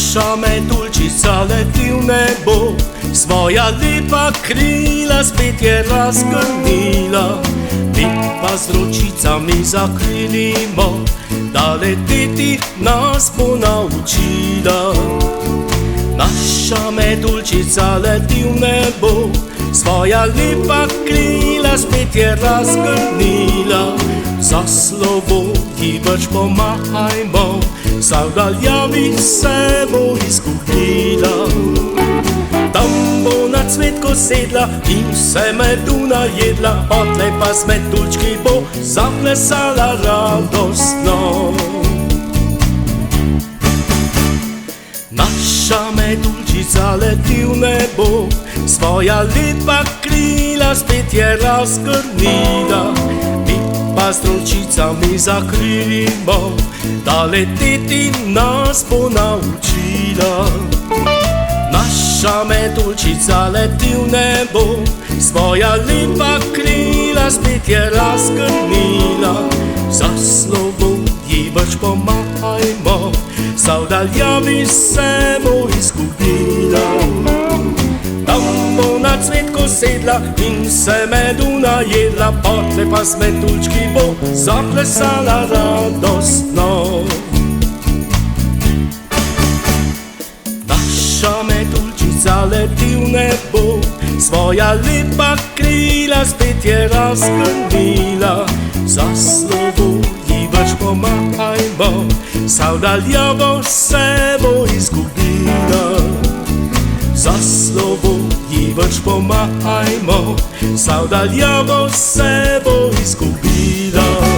Nasza metulčica leti v nebo, svoja lepa krila spet je razgrnila. Mi pa z ročicami zakrilimo, da leteti nas bo naučila. Naša metulčica leti v nebo, svoja lepa krila spet je razgrnila. Za slovo ji več pomahajmo, za v daljavi se bo izgubila. Tam bo na cvetko sedla in se medu najedla, odtlej pa z metulčki bo zaplesala radostno. Naša metulčica leti v nebo, svoja lepa krila spet je razgrnila. Mi pa s ročicami zakrilimo, da leteti nas bo naučila. Naša metulčica leti v nebo, svoja lepa krila spet je razgrnila. Za slovo ji več pomahajmo, za v daljavi se bo izgubila. Tam bo na cvetko sedla in se medu najedla, potlej pa z metulčki bo zaplesala radostno. Naša metulčica leti v nebo, svoja lepa krila spet je razgrnila. Za slovo ji več pomahajmo, za v daljavo se bo izgubila. Za slovo ji več pomahajmo, za v daljavo se bo izgubila.